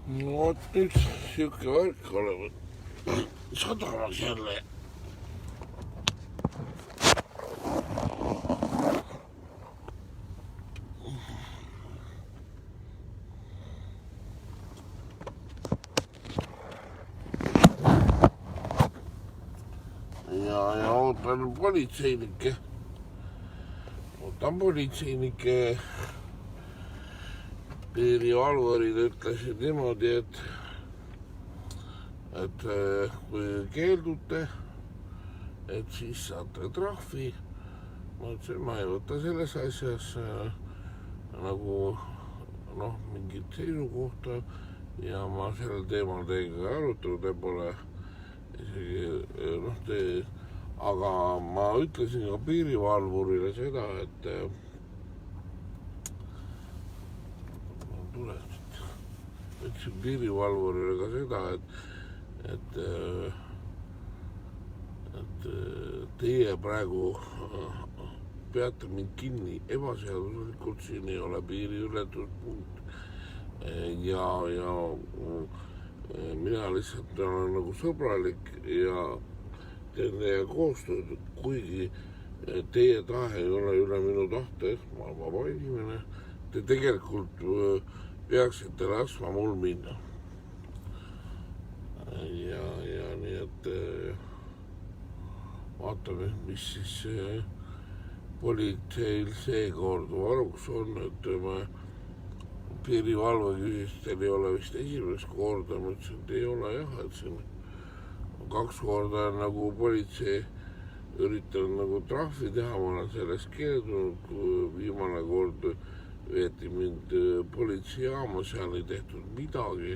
no vot üks siuke värk olema sadamas jälle. Ja ootan politseinikke. Ootan politseinikke. Piirivalvurid ütlesid niimoodi, et kui keeldute, et siis saate trahvi. Ma ütlesin, ma ei võta selles asjas nagu mingit seisukohta ja ma sellel teemal teiega arutanud pole isegi, aga ma ütlesin ka piirivalvurile seda, et ütlesin piirivalvurile ka seda, et teie praegu peate mind kinni ebaseaduslikult, siin ei ole piiriületuspunkt ja mina lihtsalt olen nagu sõbralik ja teen teie koostööd, kuigi teie tahe ei ole üle minu tahte, ma olen vaba inimene, te tegelikult peaksite laskma mul minna. Ja nii, et vaatame, mis siis politseil seekord varuks on, et piirivalve küsis, teil ei ole vist esimest korda, ma ütlesin, et ei ole jah, et siin 2 korda on nagu politsei üritanud nagu trahvi teha, ma olen sellest keeldunud, kui viimane kord veeti mind politseijaama, seal ei tehtud midagi.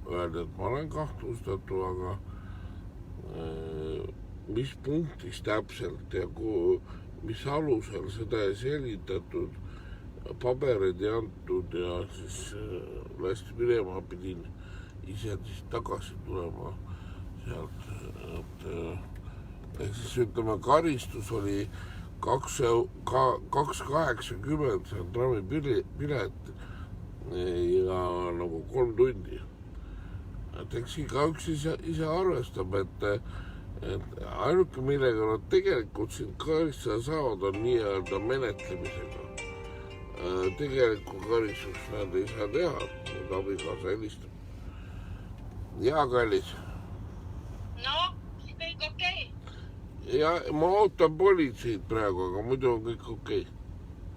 Öeldi, et ma olen kahtlustatu, aga mis punktis täpselt ja mis alusel seda ei selgitatud, pabereid ei antud ja siis lasti minema, pidin ise siis tagasi tulema sealt. Ehk siis ütleme, karistus oli 2,80, see on trammipilet ja nagu 3 tundi. Et eks igaüks ise arvestab, et ainuke, millega nad tegelikult siin karistada saavad, on nii-öelda menetlemisega. Tegelikult karistust nad ei saa teha, nüüd abikaasa helistab. Ja, kallis. No, kõik okei. Ja ma ootan politseid praegu, aga muidu on kõik okei.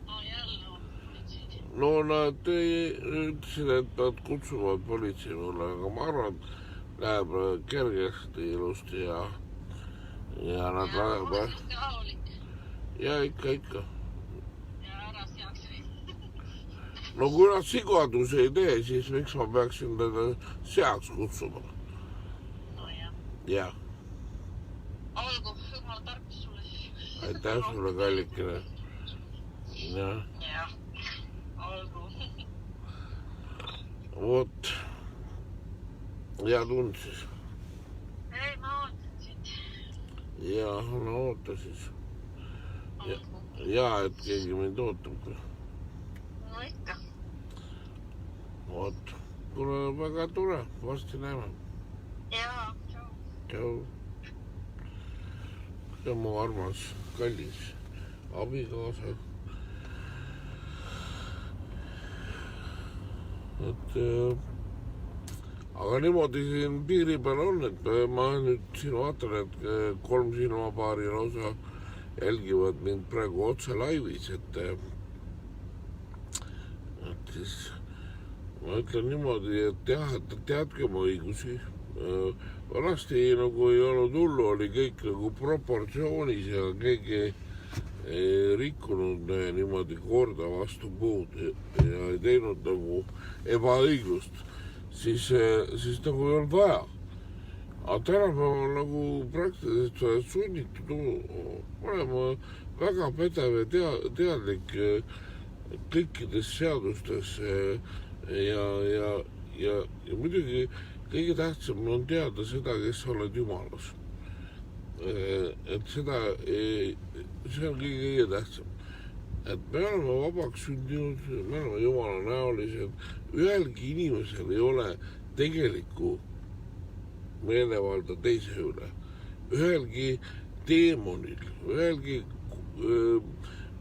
No jälle on politseid. No nad ütlesid, et nad kutsuvad politsei mulle, aga ma arvan, et läheb kergesti ilusti ja nad läheb. Ja rahulik. Ja ikka. Ja ära seaks või. No kui nad sigadusi ei tee, siis miks ma peaksin teda seaks kutsuma? No jah. Jah. Olgu, jumala tarkus sulle siis. Aitäh sulle, kallikene. Jah, olgu. Vot. Ja tund siis. Ei, ma ootan sind. Ja, no oota siis. Olgu. Ja, et keegi mind ootab. No ikka. Vot. Kuule, väga tore. Varsti näeme. Jaa, tšau. Tšau. See on mu armas, kallis abikaasa. Aga niimoodi siin piiri peal on, et ma nüüd siin vaatan, et 3 silmapaari lausa jälgivad mind praegu otse laivis, et siis ma ütlen niimoodi, et jah, et teadke oma õigusi. Vanasti nagu ei olnud hullu, oli kõik nagu proportsioonis ja keegi ei rikkunud niimoodi korda vastu puud ja ei teinud nagu ebaõiglust, siis nagu ei olnud vaja. Aga tänapäeval nagu praktiliselt sa oled sunnitud olema väga pädev ja teadlik kõikides seadustes ja muidugi kõige tähtsam on teada seda, kes sa oled Jumalas. Et seda, see on kõige tähtsam. et me oleme vabaks sündinud, me oleme Jumala näolised, ühelgi inimesel ei ole tegelikku meelevalda teise üle. Ühelgi teemonil, ühelgi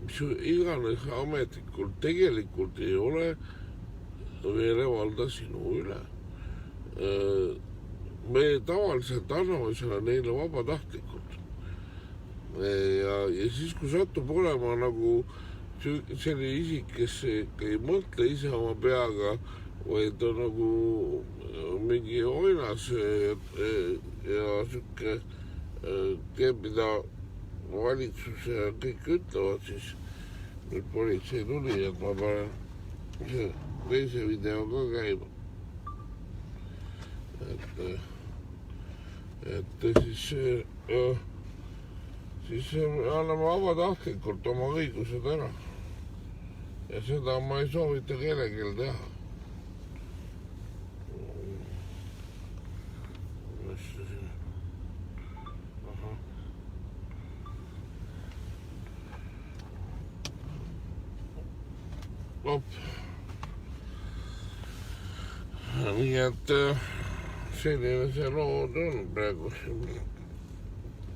mis iganes ametlikult tegelikult ei ole meelevalda sinu üle. Me tavaliselt anname selle neile vabatahtlikult. Ja siis, kui satub olema nagu selline isik, kes ei mõtle ise oma peaga, vaid on nagu mingi oinas ja sihuke teeb, mida valitsus ja kõik ütlevad, siis nüüd politsei tuli, et ma panen teise video ka käima. Et siis anname vabatahtlikult oma õigused ära. Ja seda ma ei soovita kellelgi teha. Nii et selline see lood on praegu.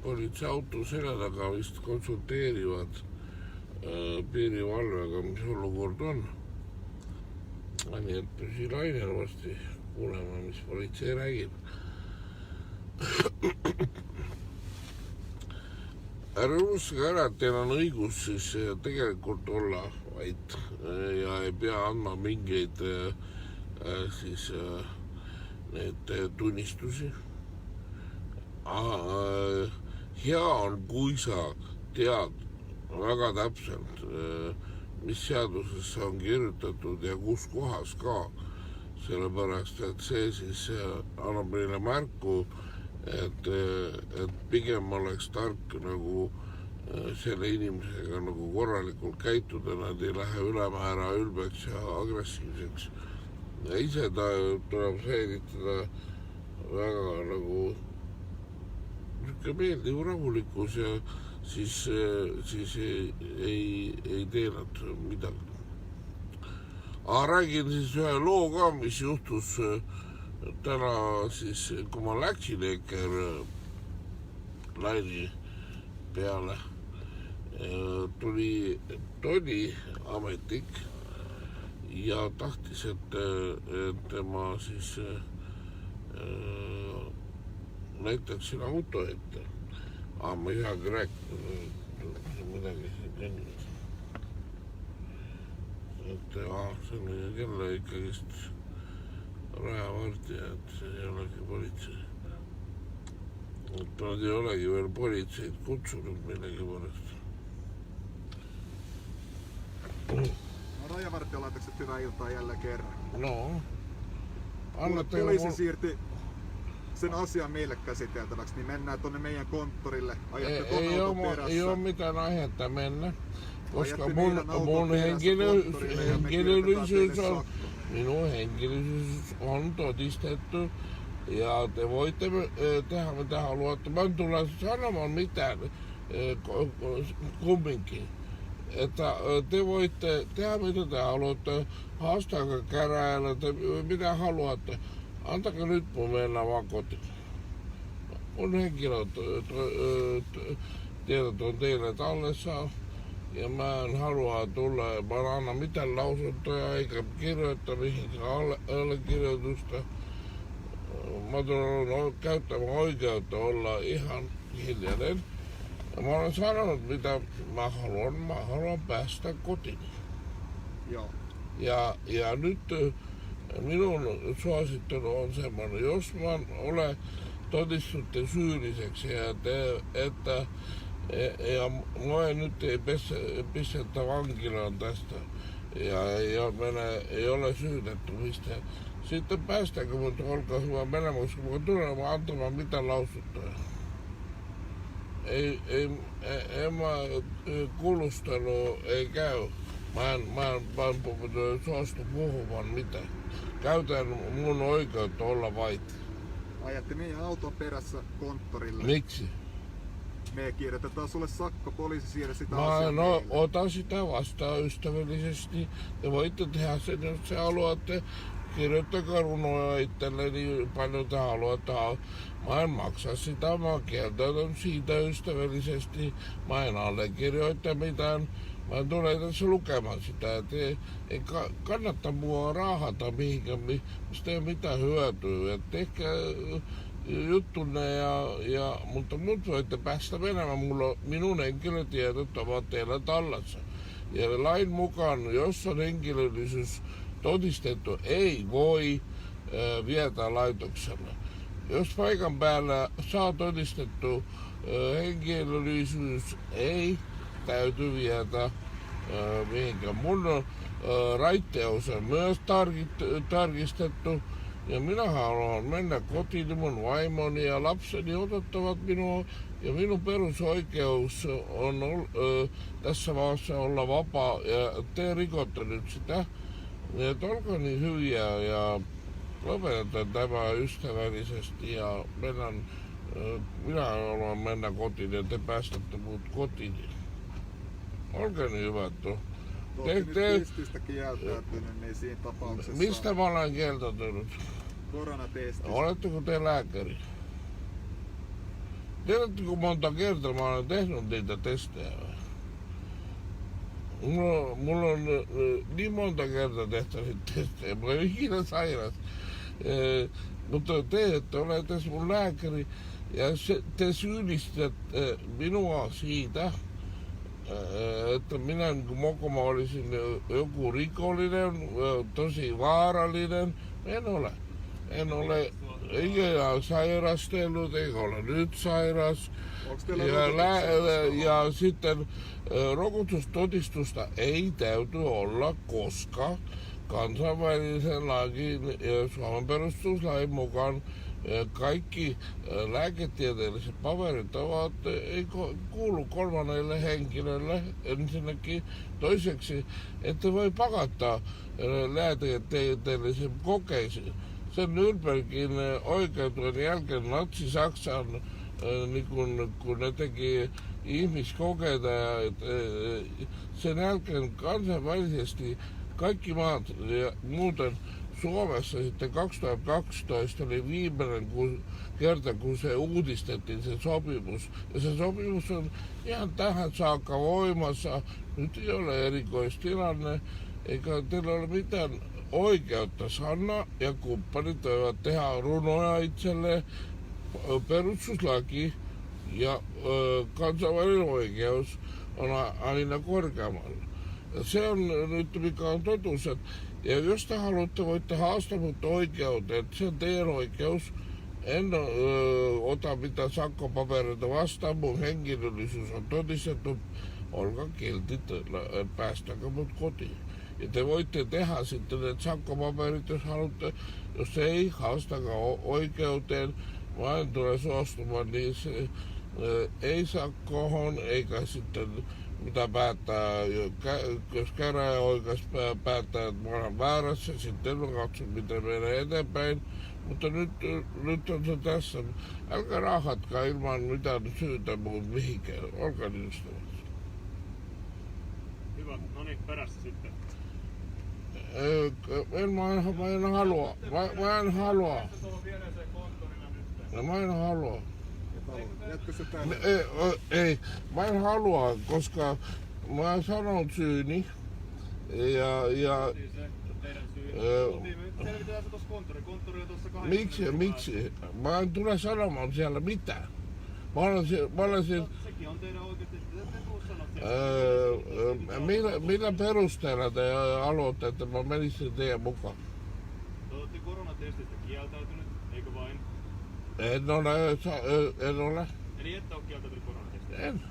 Politseiauto selja taga vist konsulteerivad piirivalvega, mis olukord on. Nii et püsi lainel varsti kuulema, mis politsei räägib. Ärge unustage ära, et teil on õigus siis tegelikult olla vait ja ei pea andma mingeid siis need tunnistusi. Hea on, kui sa tead väga täpselt, mis seadusesse on kirjutatud ja kus kohas ka. Sellepärast, et see siis annab meile märku, et pigem oleks tark nagu selle inimesega nagu korralikult käituda, nad ei lähe ülemäära ülbeks ja agressiivseks. Ja ise ta tuleb säilitada väga nagu niisugune meeldiv rahulikkus ja siis ei tee nad midagi. Aga räägin siis ühe loo ka, mis juhtus täna siis, kui ma läksin EKR laini peale, tuli tolliametnik ja tahtis, et ma siis näitaksin auto ette. Aga ma ei saagi rääkida midagi siin kõnnis. Et see on jälle ikkagist rajavartija, et see ei olegi politsei. Et nad ei olegi veel politseid kutsunud millegipärast. Rajavartiolaitokset hyvää iltaa jälleen kerran. No. Poliisi siirti sen asian meille käsiteltäväksi, niin mennään tonne meidän konttorille. Ajatte ton auton perässä. Ei ole mitään aihetta mennä, koska minun henkilöisyys on todistettu ja te voitte tehdä mitä haluatte. Mä en tule sanomaan mitään kumminkin. Että te voitte tehdä mitä te haluatte, haastakaa käräjällä, mitä haluatte. Antakaa nyt mun mennä vaan kotiin. Mun henkilötiedot on teille tallessa ja mä en halua tulla, mä en anna mitään lausuntoja eikä kirjoittaa mihinkään allekirjoitusta. Mä tulen käyttämään oikeutta olla ihan hiljainen. Ja mä olen sanonut mitä mä haluan päästä kotiin. Joo. Ja nyt minun suosittelu on semmoinen, jos mä olen todistutte syylliseksi, että mua nyt ei pistetä vankilaan tästä ja ei ole syytetty mistään. Sitten päästäänkö mut, olkaa hyvä menemään, koska mä tulen antamaan mitään lausuntoja. En mä kuulustelu ei käy. Mä en suostu puhumaan mitään. Käytän mun oikeutta olla vait. Ajatte meidän auton perässä konttorille. Miksi? Me kirjoitetaan sulle sakko, poliisi siirrä sitä Mä asiaa meille. otan sitä vastaan ystävällisesti. Te voitte tehdä sen, jos te haluatte. Kirjoittakaa runoja itselleni paljon te haluatte. Mä en maksa sitä, mä kieltäydyn siitä ystävällisesti. Mä en allekirjoita mitään. Mä en tule tässä lukemaan sitä, että ei kannata mua raahata mihinkään, mistä ei ole mitään hyötyä. Et tehkää juttunne, mutta mut voitte päästä menemään. Minun henkilötiedot ovat teillä tallassa. Ja lain mukaan, jos on henkilöllisyys todistettu, ei voi viettää laitoksella. Jos paikan päällä saa todistettu henkilöllisyys, ei täytyy viettää mihinkään. Mun raitteus on myös tarkistettu. Ja minä haluan mennä kotiin, mun vaimoni ja lapseni odottavat minua. Ja minun perusoikeus on tässä maassa olla vapaa. Ja te rikotte nyt sitä. Et olkaa niin hyviä ja lopetetaan tämä ystävällisesti ja minä haluan mennä kotiin ja te päästätte mut kotiin. Olkaa niin hyvät. Nyt testistä kieltäytynyt, niin siinä tapauksessa... Mistä mä olen kieltäytynyt? Koronatestistä. Oletteko te lääkäri? Tiedättekö monta kertaa mä olen tehnyt niitä testejä? Mulla on niin monta kertaa tehty niitä testejä. Mä olen ikinä sairas. Mutta te ette ole tässä mun lääkäri. Ja te syyllistät minua siitä, että minä mokoma olisin joku rikollinen, tosi vaarallinen. En ole ikinä sairastellut, eikä ole nyt sairas. Ja sitten rokotustodistusta ei täytyy olla, koska kansainvälisen lakin ja Suomen perustuslain mukaan kaikki lääketieteelliset paperit ei kuulu kolmannelle henkilölle ensinnäkin. Toiseksi, että voi pakottaa lääketieteellisen kokeisiin. Sen Nürnbergin oikeuden jälkeen Natsi-Saksan, niin kun ne teki ihmiskokeita ja sen jälkeen kansainvälisesti kaikki maat ja muuten Suomessa sitten 2012 oli viimeinen kerta, kun se uudistettiin se sopimus. Ja se sopimus on ihan tähän saakka voimassa. Nyt ei ole erikoistilanne, eikä teillä ole mitään oikeutta. Sanna ja kumppanit voivat tehdä runoja itselleen. Perustuslaki ja kansainvälinen oikeus on aina korkeammalla. Se on nyt mikä on totuus. Ja jos te haluatte, voitte haastaa mut oikeuteen. Se on teidän oikeus. En ota mitään sakkopapereita vastaan. Mun henkilöllisyys on todistettu. Olkaa kiltit, päästäkö mut kotiin. Ja te voitte tehdä sitten ne sakkopaperit, jos haluatte. Jos ei, haastakaa oikeuteen. Mä en tule suostumaan, niin se ei sakkoon, eikä sitten mitä päättää, jos käräjäoikeus päättää, että mä olen väärässä, sitten mä katson, miten menee eteenpäin. Mutta nyt on se tässä. Älkää rahatkaa ilman mitään syytä muut mihinkään. Olkaa niin ystävät. Hyvä, no niin, perässä sitten. Mä en halua. Mä en halua. No, mä en halua. Ei, mä en halua, koska mä sanon syyni ja Selvitään se tossa konttori on tossa 8. miksi? Mä en tule sanomaan siellä mitään. Mä olen siis... Sekin on teidän oikeus, että te tuu sanoa siellä. Millä perusteella te haluatte, että mä menisin teidän mukaan? Te olette koronatestistä kieltäytynyt, eikö vain? En ole. Eli ette ole kieltäytynyt koronatestistä? En.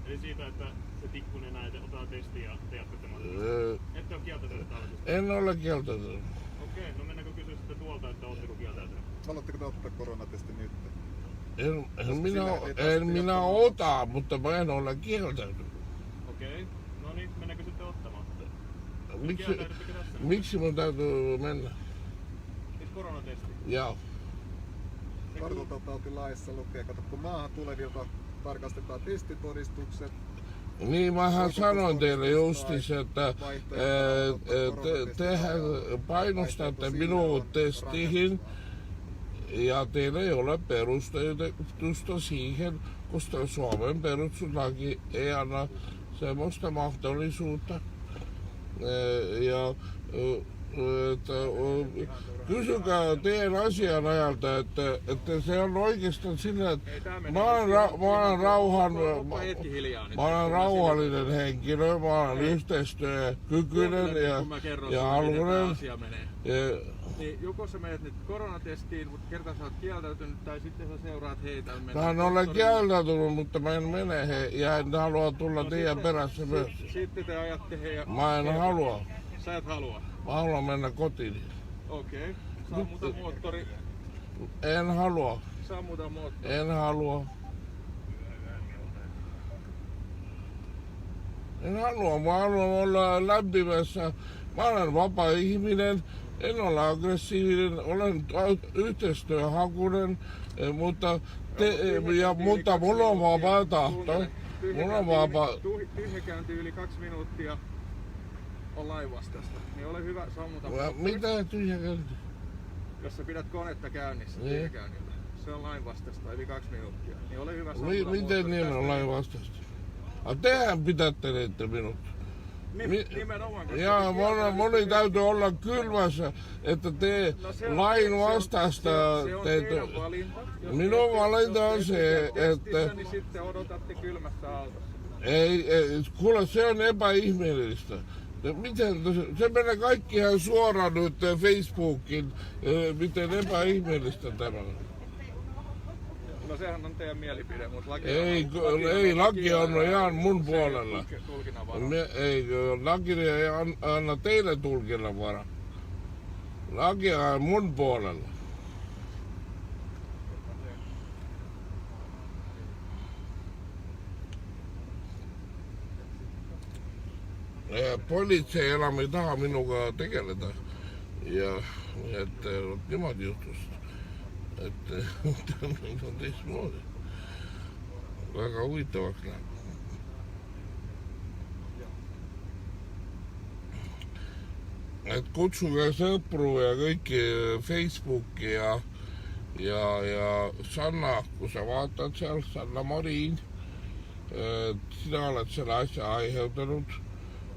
Eli siitä, että se tikkunen näitä ottaa testiin ja te jatkatte matkaa? Ette ole kieltäytynyt tällaisesta? En ole kieltäytynyt. Okei, no mennäänkö kysyä sitten tuolta, että ootteko kieltäytynyt? Haluatteko te ottaa koronatesti nyt? En minä ota, mutta mä en ole kieltäytynyt. Okei, no niin, mennäänkö sitten ottamaan? Miksi mun täytyy mennä? Siis koronatesti? Joo. Tartuntatautilaissa lukee, kato kun maahan tulevilta tarkastetaan testitodistukset. Niin mähän sanoin teille justis, että tehän painostatte minua testiin ja teillä ei ole perustetusta siihen, koska Suomen perustuslaki ei anna semmoista mahdollisuutta. Kysykää teidän asianajalta, että se on oikeastaan sillä, että mä olen rauhallinen henkilö, mä olen yhteistyökykyinen ja haluinen. Niin joko sä menet nyt koronatestiin, mutta kerta sä oot kieltäytynyt, tai sitten sä seuraat heitä. Mä en ole kieltäytynyt, mutta mä en mene ja en halua tulla teidän perässä myös. Sitten te ajatte heidän... Mä en halua. Sä et halua? Mä haluan mennä kotiin. Okei. Sammuta moottori. En halua. Sammuta moottori. En halua. En halua. Mä haluan olla lämpimässä. Mä olen vapaa ihminen. En ole aggressiivinen. Olen yhteistyöhakuinen. Mutta mulla on vapaa tahto. Mulla on vapaa... Tyhjä käynti yli 2 minuuttia on lainvastaista. Niin ole hyvä, sammuta. Mitä tyhjä käynti? Jos sä pidät konetta käynnissä tyhjäkäynnillä, se on lainvastaista yli 2 minuuttia. Niin ole hyvä, sammuta. Miten niin on lainvastaista? Tehän pidättelette minut. Nimenomaan. Ja moni täytyy olla kylmässä, että te lain vastaista teette. Minun valinta on se, että... Niin sitten odotatte kylmässä autossa. Ei, kuule, se on epäihmeellistä. Miten, se menee kaikki ihan suoraan nyt Facebookiin, miten epäihmeellistä tämä on. No sehän on teidän mielipide, mutta laki on ihan mun puolella. Laki ei anna teille tulkinnan varaa. Laki on mun puolella. Politsei ei enää mitään minukaan tekeletä. Ja että niimoodi juhtus. Että on teistmoodi. Väga huvitavaks läheb. Et kutsuge sõpru ja kõiki Facebooki ja Sanna, kui sa vaatad seal, Sanna Marin, sina oled selle asja aiheutanud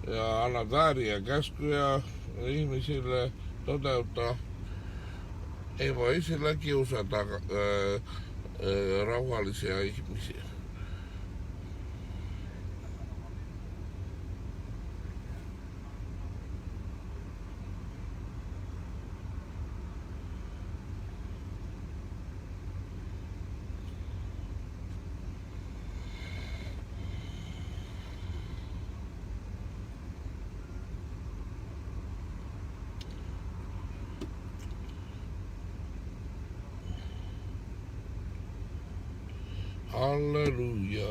ja annad vääriä käskyjä ihmisille toteuttaa. Ei voi sillä kiusata rauhallisia ihmisiä. Halleluja,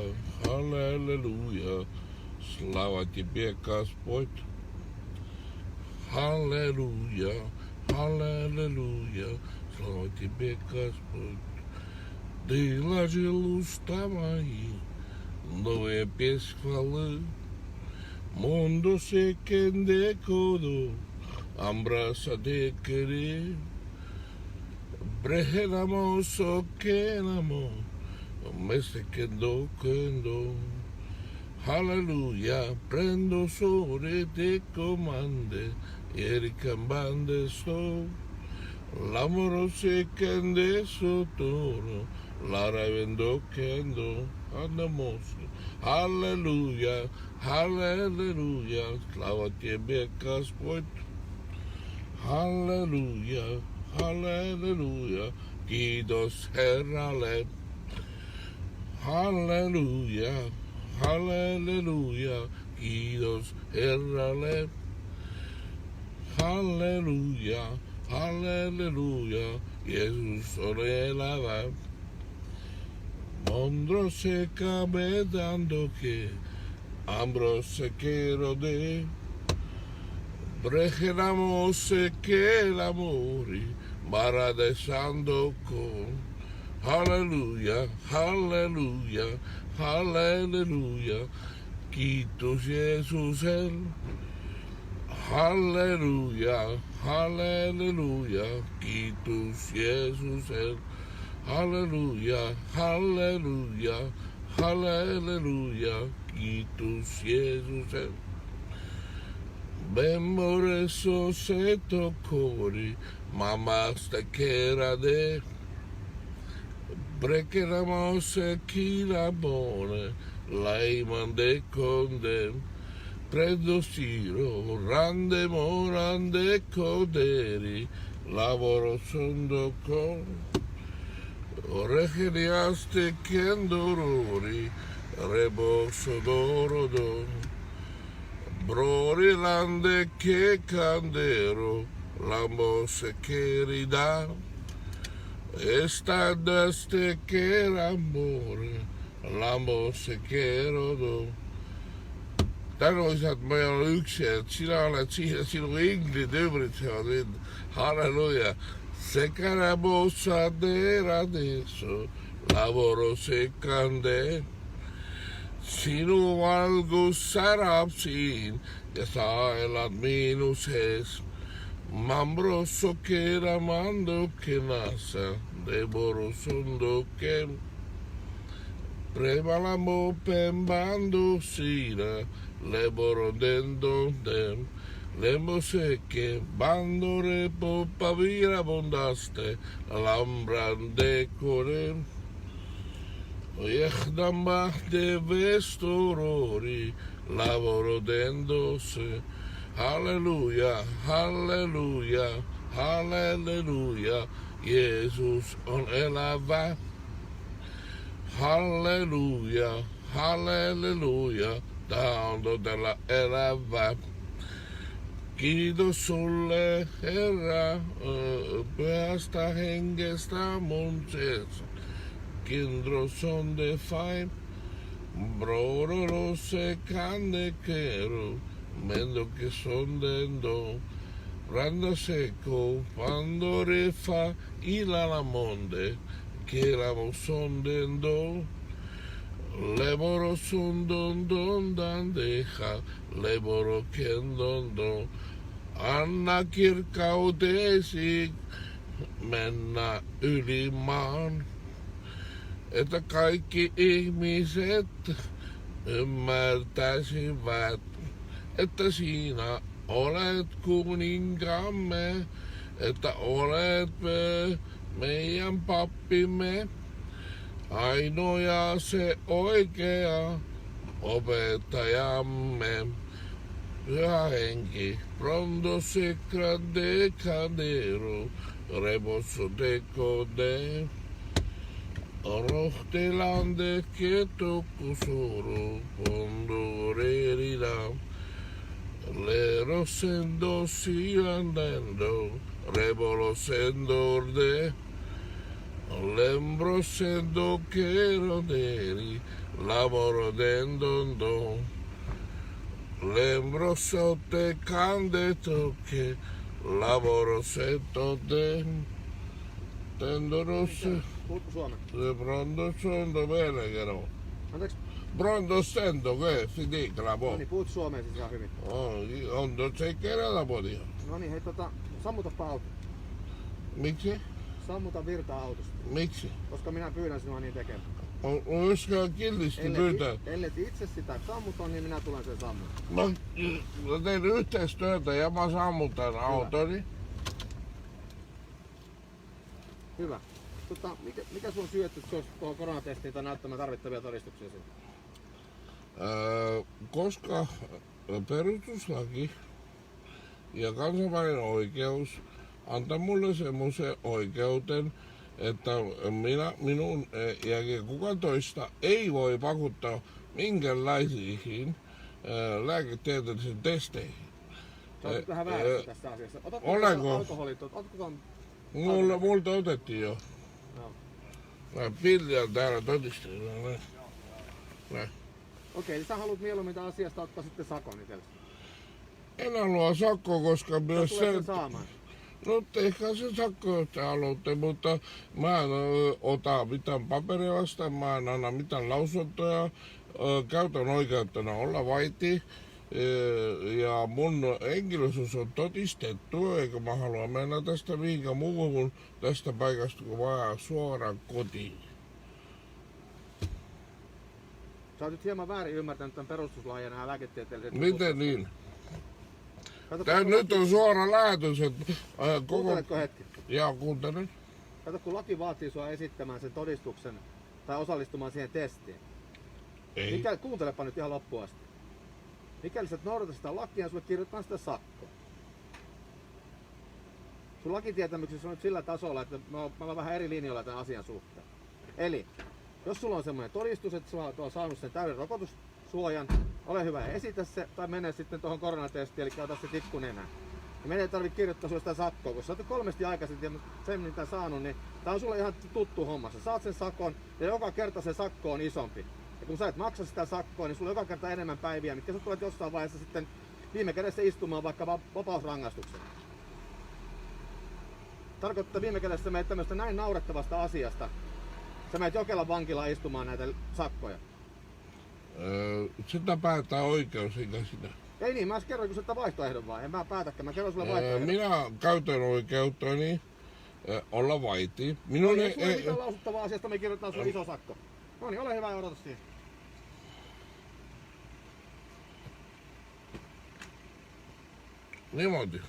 halleluja, slava тебе, Господь. Halleluja, halleluja, slava тебе, Господь. Ты вложил уста мои новые песнь хвалы. Mundo se kende kodo, ambrasa de querer. Brehenamos o kenamo. Me se quedó. Halleluja, prendo sobre te comande, ericambande so. L'amoro se kende sotoro, la ravendo kendo, andamos. Halleluja, halleluja, slava тебе, Господь. Halleluja, halleluja, kiitos Herralle. Halleluja, halleluja, kiitos Herralle. Halleluja, halleluja, Jeesus on elävä. Mondro se camedando que, ambro se quiero de. Bregenamos que el amor, maradesando con. halleluja, halleluja, halleluja. Kiitos Jeesusel. Halleluja, halleluja, kiitos Jeesusel. Halleluja, halleluja, halleluja, kiitos Jeesusel. Memore so se tocori, mamma stakera de. Brecheramo se chi la bone, lei mande condem. Predo Siro, rande morande coderi, lavoro sondo con. Orecchiaste che dolori, reboso d'oro do. Brori lande che candero, l'ambose che ridà. Estadaste che l'amore, l'ambose che rodò. Tänuisat, ma ei ole üksi, et sina oled siin ja sinu inglid ümbritsevad mind. Halleluja. Secaramossa dera adesso, lavoro seccande. Sinu valgus särab siin ja sa elad minu sees. Mambrosso kera mandoke nasa, deboro sundoke. Prevalamo pembando sira. Leboro dendondem, lembo secche, bandore popavira bondaste, lambrande corem. Oiechdamba de vestorori, lavoro dendose. Halleluja, halleluja, halleluja, Jeesus on elävä. Halleluja, halleluja. Tää on todella elävä. Kiitos sulle, Herra, pyhästä hengestä mun sees. Kindros on de fai, brodoro se cande quero, mendo que son dendo. Randa seco, pandore fa, ila la monde, che la son dendo. Leboro sundon don dan deja, leboro kendon don. Anna kirkkautesi mennä yli maan. Että kaikki ihmiset ymmärtäisivät, että sinä olet kuninkamme, että olet meidän pappimme. Ainoa se oikea opettajamme, pyhä henki, pronto secra decadero, rebosso decode, rohtelande che tocco solo, pondorerida, lero sendo si andando, rebolo sendorde. Lembro sendo che roderi, lavoro dendondo. Lembro sotte cande tocche, lavoro sento den. Tendoro se. Puhutko suomea? Se pronto sono bene che no. Anteeksi? Pronto sento che si dica la No voce. niin, puhut suomea siis ihan hyvin. On se kerralla podia. No niin, hei sammutapa auto. Miksi? Sammuta virtaa autosta. Miksi? Koska minä pyydän sinua niin tekemään. Olisiko kiltisti pyytää? Ellet itse sitä sammuta, niin minä tulen sen sammuta. Mä teen yhteistyötä ja mä sammutan autoni. Hyvä. Mikä sun syy, että se olisi tuohon koronatestiin tai näyttämään tarvittavia todistuksia siitä? Koska perustuslaki ja kansainvälinen oikeus antaa mulle semmoisen oikeuden, että minun ja kukaan toista ei voi pakuttaa minkälaisiin lääketieteellisiin testeihin. Sä olet vähän väärässä tässä asiassa. Olenko? Alkoholit? Multa otettiin jo. No. Mä pilliän täällä todistelua. Okei, niin sä haluat mieluummin tämän asiasta ottaa sitten sakon itsellesi. En halua sakkoa, koska myös Sä tulet sen saamaan. No tehkää se sakko, jos te haluatte, mutta mä en ota mitään paperia vastaan, mä en anna mitään lausuntoja. Käytän oikeutena olla vaiti. Ja mun henkilöisyys on todistettu, eikä mä halua mennä tästä mihinkään muuhun kuin tästä paikasta, kun mä suoraan kotiin. Sä oot nyt hieman väärin ymmärtänyt tämän perustuslain ja nämä lääketieteelliset... Miten niin? Kato, Tää nyt on suora lähetys, että kuunteletko hetki? Jaa, kuuntelen. Kato, kun laki vaatii sua esittämään sen todistuksen tai osallistumaan siihen testiin. Ei. Kuuntelepa nyt ihan loppuun asti. Mikäli sä et noudata sitä lakia, sulle kirjoitetaan sitä sakkoa. Sun lakitietämyksessä on nyt sillä tasolla, että mä olen vähän eri linjoilla tämän asian suhteen. Eli, jos sulla on semmoinen todistus, että sulla on saanut sen täyden rokotussuojan, ole hyvä ja esitä se, tai mene sitten tuohon koronatestiin, eli ota se tikku nenään. Ja meidän ei tarvitse kirjoittaa sulle sitä sakkoa, kun sä oot 3 aikaisemmin ja sen mitä saanut, niin tää on sulle ihan tuttu homma. Sä saat sen sakon ja joka kerta se sakko on isompi. Ja kun sä et maksa sitä sakkoa, niin sulla on joka kerta enemmän päiviä, mitkä sä tulet jossain vaiheessa sitten viime kädessä istumaan vaikka vapausrangaistuksen. Tarkoittaa viime kädessä meitä tämmöistä näin naurettavasta asiasta. Sä menet Jokelan vankilaan istumaan näitä sakkoja. Sitä päättää oikeus, eikä sitä. Ei niin, mä kerroin kun sitä vaihtoehdon vaan. En mä päätäkään, mä kerron sulle vaihtoehdon. Minä käytän oikeuttani olla vaiti. Minun ei sulle mitään lausuttavaa asiasta, me kirjoitetaan sulle iso sakko. No niin, ole hyvä ja odota siihen. Niimoodi.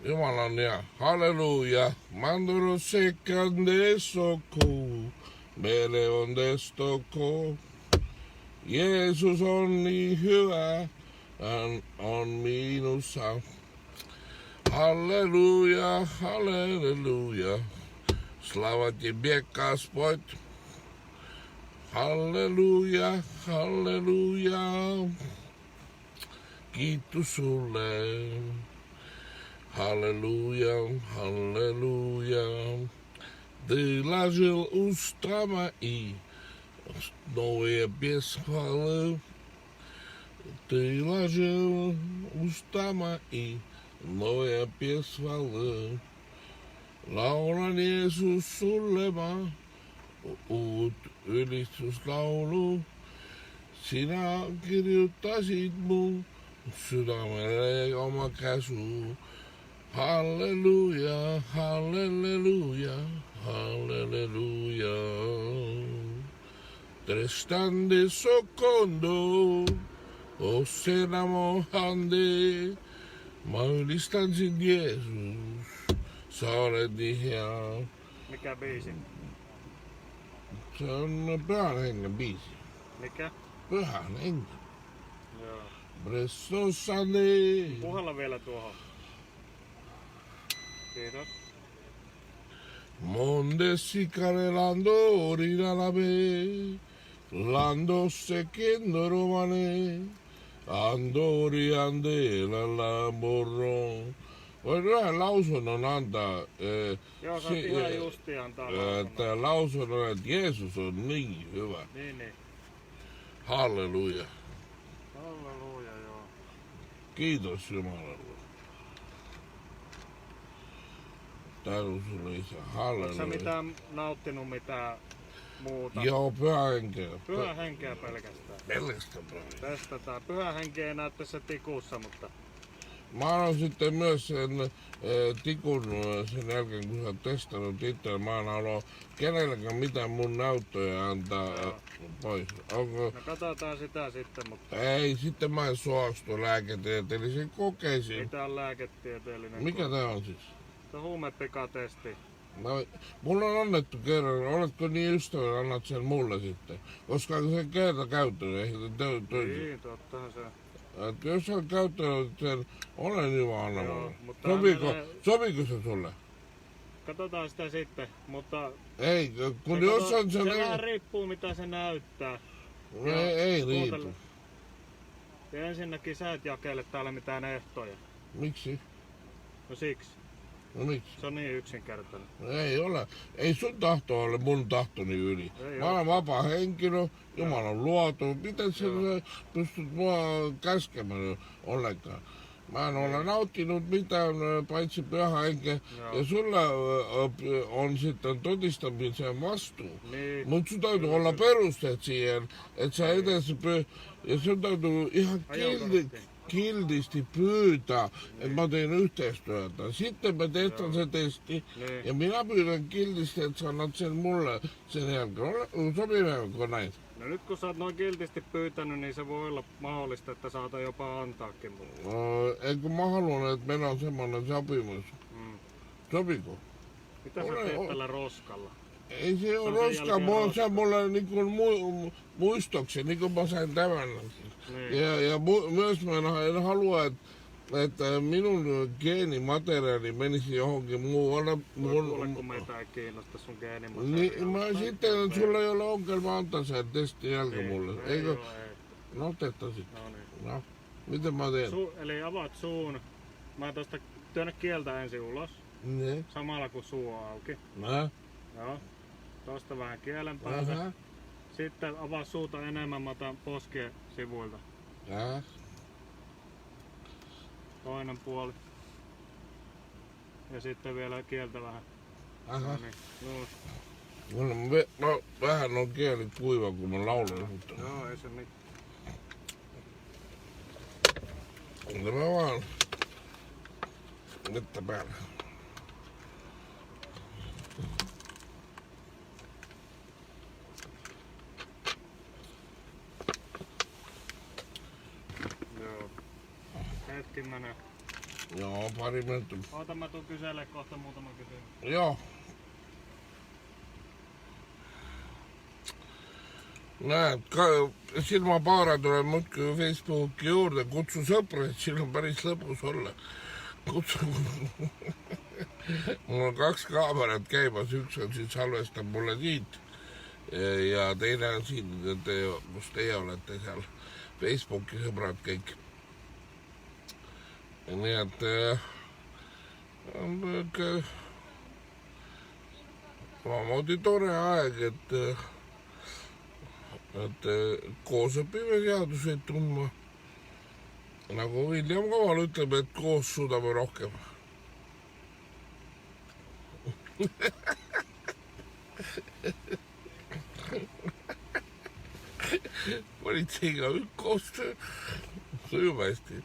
Jumalan ja halleluja. Mandoro sekan desoko. Meille on destoko. Jeesus on niin hyvä. Hän on minussa. Halleluja, halleluja. Slava Tebe, Gospod. Halleluja, halleluja. Kiitos sulle. Halleluja, halleluja. Ty lažil ústama i nové pěsvaly. Ty lažil ústama i nové pěsvaly. Laulan Jeesus sulle mä uut ylistyslaulu. Sinä kirjoittasit mun sydämelle oma käsu. Halleluja, halleluja, halleluja. Trestande secondo, o se enamorande. Mä ylistän sin Jeesus, sä olet niin hieno. Mikä biisi? Se on Pyhän Hengen biisi. Mikä? Pyhän Hengen. Joo. Pressosane. Puhalla vielä tuohon. Kiitos. Monde sicare lando ridalabe. Lando secendo romane. Andori andela la borro. Voin yhden lausunnon antaa. Joo, sä oot ihan justi antaa lausunnon. Lausunnon, että Jeesus on niin hyvä. Niin. Halleluja. Halleluja, joo. Kiitos Jumalalle. Täydus sulle Isä. Oletko sä Halleluja. mitään nauttinut mitään muuta? Joo, Pyhä Henkeä. Pyhä henkeä pelkästään. Pelkästään. Testataan. Pyhä henkeä ei näy tässä tikussa, mutta Mä annan sitten myös sen tikun sen jälkeen, kun sä oot testannut itse. Mä en halua kenellekään mitään mun näyttöjä antaa pois. Onko? no katsotaan sitä sitten, mutta Ei, sitten mä en suostu lääketieteellisiin kokeisiin. mitä on lääketieteellinen? Mikä tää on siis? Se on huumepikatesti. No, mulla on annettu kerran. Oletko niin ystävä, annat sen mulle sitten. Koska se kerta käyttänyt, ei Niin, tottahan se. että jos sä oot käyttänyt sen, olen hyvä anna Joo, mulle. mutta Sopiiko se sulle? Katsotaan sitä sitten, mutta Ei, kun se jos on se sen... vähän riippuu mitä se näyttää. Ei riipu. Kuuntele. Ja ensinnäkin sä et jakele täällä mitään ehtoja. Miksi? No siksi. No miksi? Se on niin yksinkertainen. Ei ole. Ei sun tahto ole mun tahtoni yli. Ei Mä ole. olen vapaa henkilö, Jumala on luotu. Miten sä Joo. pystyt mua käskemään ollenkaan? Mä en ole nauttinut mitään paitsi pyhähenkeä. Joo. Ja sulla on sitten todistamisen vastuu. Niin. Mut sun täytyy olla perusteet siihen, että sä edes ja sun täytyy ihan kiltisti pyytää, että mä teen yhteistyötä. Sitten mä testan se testi Niin. ja minä pyydän kiltisti, että sä annat sen mulle sen jälkeen. Sopivaanko näin? No nyt kun sä oot noin kiltisti pyytänyt, niin se voi olla mahdollista, että saata jopa antaakin mulle. Eikö mä haluan, että meillä on semmoinen sopimus? Sopiko? Mitä sä teet tällä roskalla? Ei se ole sen roska, jälkeen se on mulle niin kuin muistoksi, niin kuin mä sain tämän. Niin. Ja myös mä en halua, että minun geenimateriaali menisi johonkin muualle. Kuule, kun meitä ei kiinnosta sun geenimateriaali. Niin, mä sitten, sulla ei ole ongelma antaa sen testin jälkeen mulle. Ei Eikö? oo, ei. No otettaisiin. No niin. No, miten mä teen? Eli avaat suun. Mä tosta työnnä kieltä ensin ulos. Niin. Samalla kun suu on auki. Nää. Joo. Tosta vähän kielen päältä. Aha. Sitten avaa suuta enemmän, mä otan poskien sivuilta. Nää. Toinen puoli. Ja sitten vielä kieltä vähän. Aha. No niin. No. Mulla vähän on kieli kuiva, kun mä laulan. Mutta Joo, ei se mitään. mä vaan vettä päällä. Joo. Hetki menee. Joo, pari minuuttia. Oota, mä tuun kyselee kohta muutama kysymys. Joo. Näed, silmapaara tuleb muudkui Facebooki juurde, kutsu sõpra, et siin on päris lõbus olla. Kutsu. Mul on 2 kaamerat käimas, üks on siis salvestab mulle siit ja teine on siin, kus teie olete seal. Facebooki sõbrad kõik. Nii et on omamoodi tore aeg, et koos õpime seaduseid tundma. Nagu William Kaval ütleb, et koos suudame rohkem. Politseiga koostöö sujub hästi.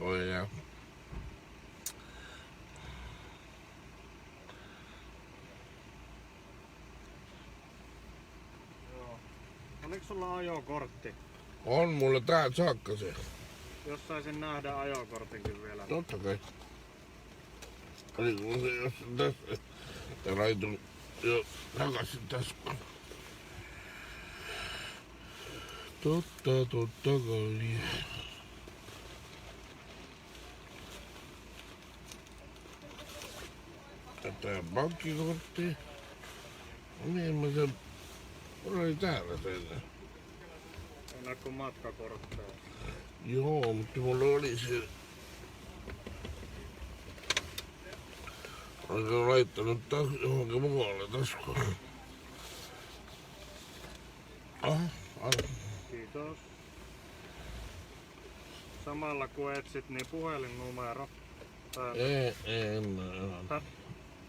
Oi jah. Oliko sulla ajokortti? On mulla täältä saakka se. Jos saisin nähdä ajokortinkin vielä. Totta kai. Oliko mulla se jossain tässä? Ja laitun jo takaisin taskuun. Totta kai. Tätä pankkikorttia. Niin mä sen... Mulla oli täällä sen. Ei näy kuin matkakortteja. Joo, mutta mulla oli se... Olen laittanut johonkin muualle taskuun. Kiitos. Samalla kun etsit, niin puhelinnumero.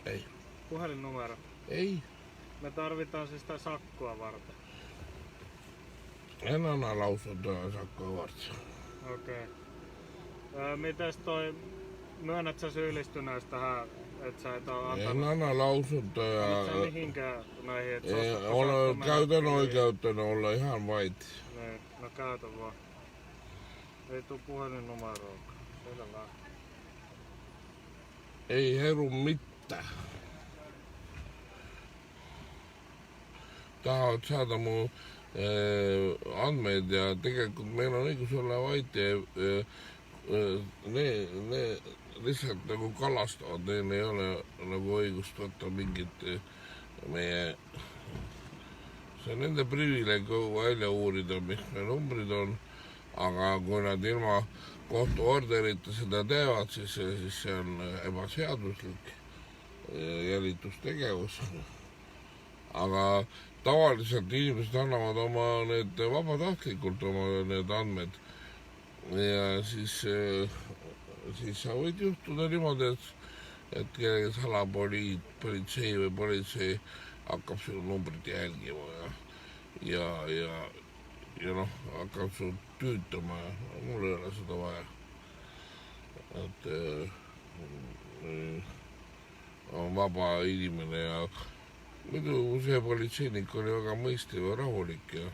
Ei. Puhelinnumero. Ei. Me tarvitaan siis sitä sakkoa varten. En anna lausuntoa sakkoa varten. Okei. Mites toi, myönnät sä syyllistyneestä tähän, että sä et oo En antanut? anna lausuntoja. Et sä mihinkään näihin, et sä Olen käytän oikeutena olla ihan vait. Niin, no käytä vaan. Ei tuu puhelinnumeroa. Selvä. Ei heru mitään. Tahavad saada mu andmeid ja tegelikult meil on õigus olla vait ja need lihtsalt nagu kalastavad, neil ei ole nagu õigust võtta mingit meie, see on nende privileeg välja uurida, mis meie numbrid on, aga kui nad ilma kohtuorderita seda teevad, siis see on ebaseaduslik jälitustegevus. Aga tavaliselt inimesed annavad oma need vabatahtlikult oma need andmed ja siis sa võid juhtuda niimoodi, et kellegi salapolitsei või politsei hakkab sinu numbrit jälgima ja noh, hakkab su tüütama ja mul ei ole seda vaja. Et on vaba inimene ja muidu see politseinik oli väga mõistliv ja rahulik ja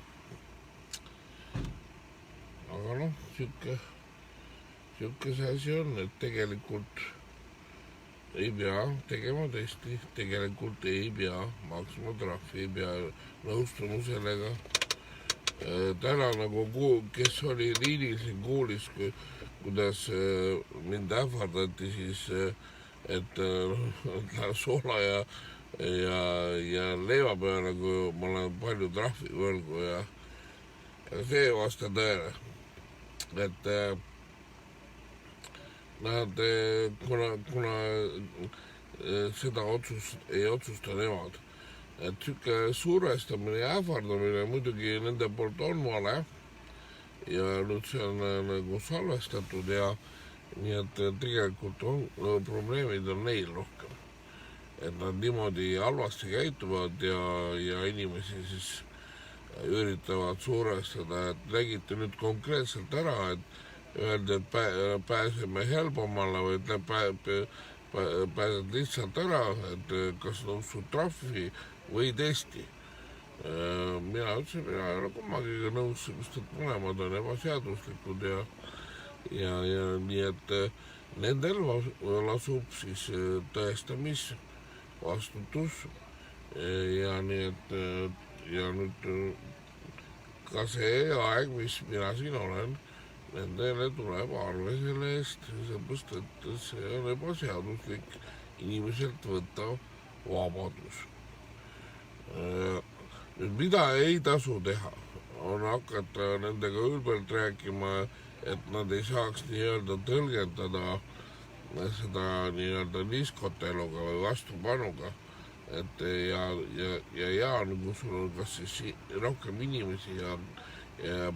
aga noh, siuke see asi on, et tegelikult ei pea tegema testi, tegelikult ei pea maksma trahvi, ei pea nõustuma sellega. Täna nagu, kes oli liinil siin kuulis, kuidas mind ähvardati siis, et soola ja leiva peale, kui ma olen palju trahvivõlgu ja see ei vasta tõele. Et nad, kuna seda otsust ei otsusta nemad, et sihuke survestamine ja ähvardamine muidugi nende poolt on vale ja nüüd see on nagu salvestatud ja nii et tegelikult probleemid on neil rohkem. Et nad niimoodi halvasti käituvad ja inimesi siis üritavad survestada, et nägite nüüd konkreetselt ära, et öeldi, et pääseme helpomale või pääsed lihtsalt ära, et kas nõustud trahvi või testi. Mina ütlesin, mina ei ole kummagiga nõus, sest et mõlemad on ebaseaduslikud ja nii, et nendel lasub siis tõestamisvastutus ja nii, et ja nüüd ka see aeg, mis mina siin olen, nendele tuleb arve selle eest, seepärast, et see on ebaseaduslik inimeselt võtta vabadus. Nüüd, mida ei tasu teha, on hakata nendega ülbelt rääkima, et nad ei saaks nii-öelda tõlgendada seda nii-öelda niskoteluga või vastupanuga. Et ja nagu sul on kas siis rohkem inimesi ja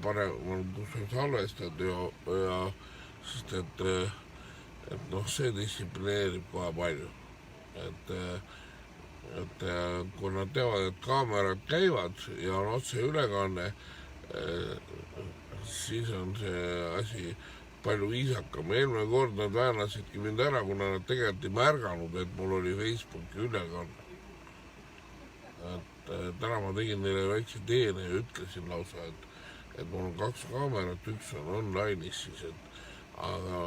parem on, kus on salvestatud ja sest et noh, see distsiplineerib kohe palju. Et kui nad teavad, et kaamerad käivad ja on otse ülekanne, siis on see asi palju viisakam. Eelmine kord nad väänasidki mind ära, kuna nad tegelikult ei märganud, et mul oli Facebooki ülekanne. Et täna ma tegin neile väikse teene ja ütlesin lausa, et mul on 2 kaamerat, üks on online'is siis, aga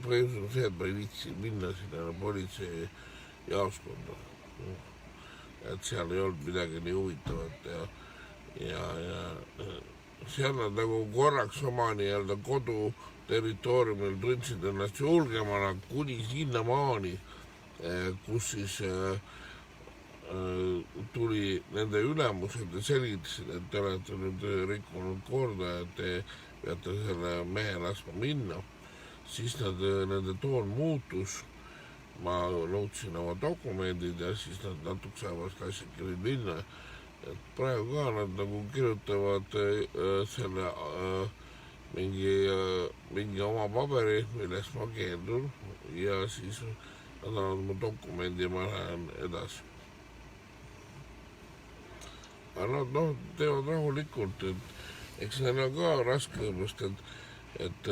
põhjus on see, et ma ei viitsi minna sinna politsei jaoskonda. Et seal ei olnud midagi nii huvitavat ja seal nad nagu korraks oma nii-öelda kodu territooriumil tundsid ennast julgemana kuni sinnamaani, kus siis tuli nende ülemused ja selgitasid, et te olete nüüd rikkunud korda ja te peate selle mehe laskma minna. Siis nende toon muutus. Ma nõudsin oma dokumendid ja siis nad natuke saavast lasidki nüüd minna. Et praegu ka nad nagu kirjutavad selle mingi oma paberi, millest ma keeldun ja siis nad annavad mu dokumendi ja ma lähen edasi. Aga nad teevad rahulikult, et eks neil on ka raske, et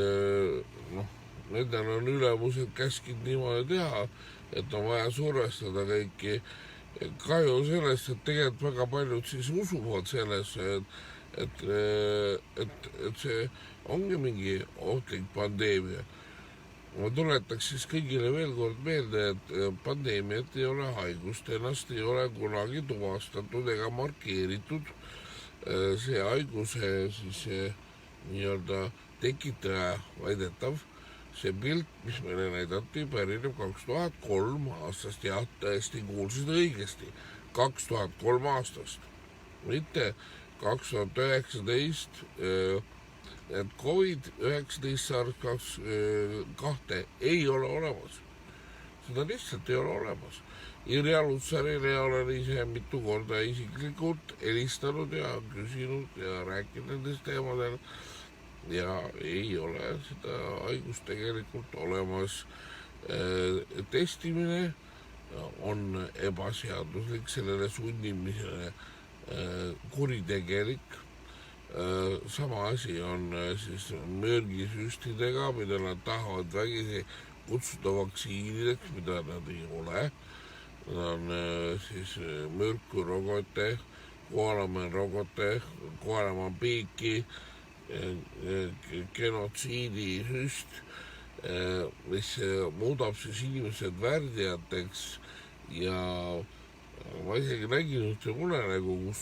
nendel on ülemused käskid niimoodi teha, et on vaja survestada kõiki. Kahju sellest, et tegelikult väga paljud siis usuvad sellesse, et see ongi mingi ohtlik pandeemia. Ma tuletaks siis kõigile veel kord meelde, et pandeemiat ei ole haigust, ennast ei ole kunagi tuvastatud ega markeeritud. See haiguse siis nii-öelda tekitaja väidetav, see pilt, mis meile näidati, pärineb 2003 aastast ja tõesti kuulsid õigesti, 2003 aastast, mitte 2019, et COVID-19 SARS-CoV-2 ei ole olemas. Seda lihtsalt ei ole olemas. Irja Lutsarile olen ise mitu korda isiklikult helistanud ja küsinud ja rääkinud nendest teemadel. ja ei ole seda haigust tegelikult olemas. Testimine on ebaseaduslik, sellele sunnimisele kuritegelik. Sama asi on siis mürgisüstidega, mida nad tahavad vägisi kutsuda vaktsiinideks, mida nad ei ole. Nad on siis mürkurogote, koalamanrogote, koalamanpiiki, genotsiidisüst, mis muudab siis inimesed värdjateks ja ma isegi nägin ühte unenägu, kus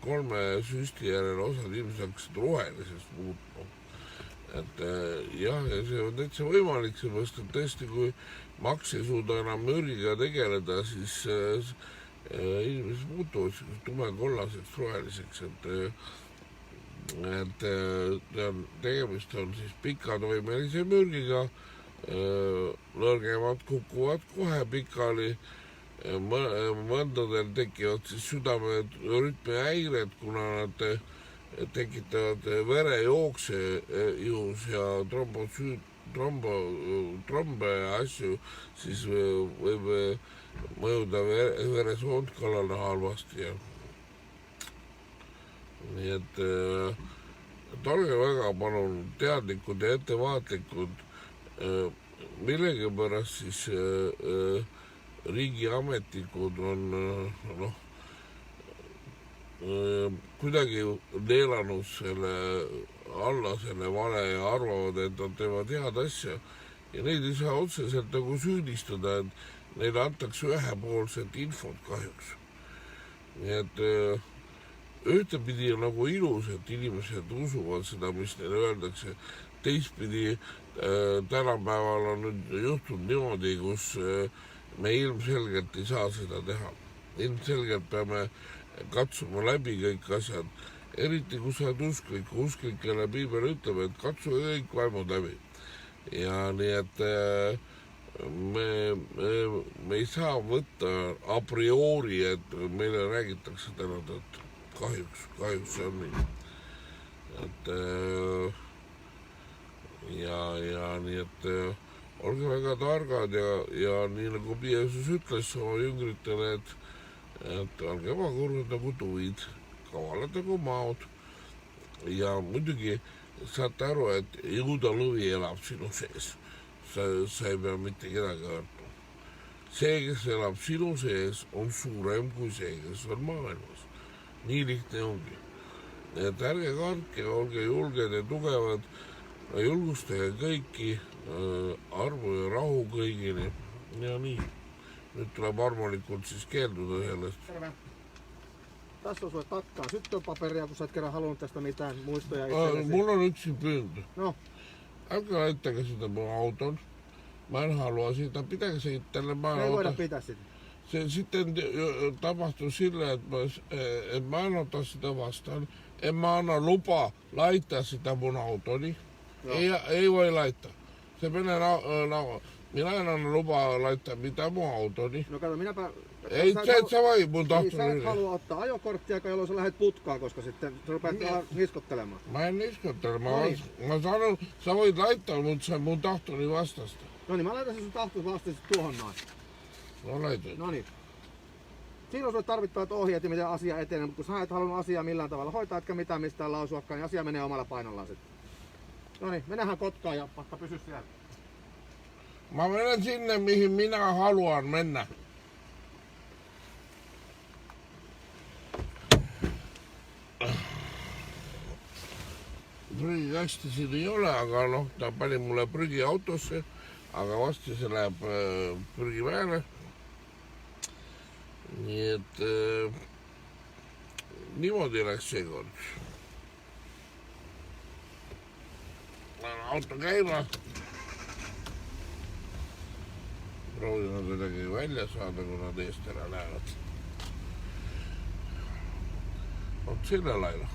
3 süsti järel osad inimesed hakkasid roheliseks muutma. Et jah, ja see on täitsa võimalik, seepärast, et tõesti, kui maks ei suuda enam mürgiga tegeleda, siis inimesed muutuvad tumekollaseks, roheliseks, et tegemist on siis pikatoimelise mürgiga, nõrgemad kukuvad kohe pikali, mõndadel tekivad siis südamerütmi häired, kuna nad tekitavad verejookse juhus ja trombe asju, siis võib mõjuda veresoont kallale halvasti. Nii et olge väga palun teadlikud ja ettevaatlikud, millegipärast siis riigiametnikud on kuidagi neelanud selle alla selle vale ja arvavad, et nad teevad head asja ja neid ei saa otseselt nagu süüdistada, et neile antakse ühepoolset infot kahjuks. Nii et ühtepidi on nagu ilus, et inimesed usuvad seda, mis neile öeldakse. Teistpidi tänapäeval on nüüd juhtunud niimoodi, kus me ilmselgelt ei saa seda teha. Ilmselgelt peame katsuma läbi kõik asjad. Eriti kui sa oled usklik, usklikele piibel ütleb, et katsuge kõik vaimud läbi. Ja nii et me ei saa võtta a priori, et meile räägitakse täna tõtt. Kahjuks see on nii. Et ja nii, et olge väga targad ja nii nagu Jeesus ütles oma jüngritele, et olge ebakurvad nagu tuvid, kavalad nagu maod. Ja muidugi saate aru, et juuda lõvi elab sinu sees. Sa ei pea mitte kedagi kartma. See, kes elab sinu sees, on suurem kui see, kes on maailmas. Nii lihtne ongi. Et ärge kartke, olge julged ja tugevad, julgustage kõiki, armu ja rahu kõigini ja nii. Nyt tuleb armolikult siis keelduda sellest. Terve. Tässä on sulle takkaa syttöpaperia, kun sä et kerran halunnut tästä mitään muistoja. Mulla on yksi pyyntö. No. Älkää laittakaa sitä mun auton. Mä en halua siitä. Pitääkö se itselle? Ei voida pitää sitä. Se sitten tapahtui sillä, että mä en ota sitä vastaan. En mä anna lupaa laittaa sitä mun autoni. Ei voi laittaa. Se menee minä en anna lupaa laittaa mitään mun autoni. No kato, minäpä... Ei, sä voi mun tahtoni. Sä et halua ottaa ajokorttia, jolloin sä lähdet putkaan, koska sitten sä rupeat niskottelemaan. Mä en niskottele. Mä sanon, sä voit laittaa mun tahtoni vastasta. No niin, mä laitan sun tahton vastasta tuohon noin. No laitan. No niin. Siinä on sulle tarvittavat ohjeet ja miten asia etenee, mutta kun sä et halunnut asiaa millään tavalla hoitaa, etkä mitään mistään lausuakaan, niin asia menee omalla painollaan sitten. No niin, mennään Kotkaan ja pakka pysy siellä. Mä menen sinne, mihin minä haluan mennä. Prügikasti siin ei ole, aga noh, ta pani mulle prügi autosse, aga vasti see läheb prügimäele. Nii et niimoodi läks seekord. Lähen auto käima. Proovime kuidagi välja saada, kui nad eest ära lähevad. Vot selle laila.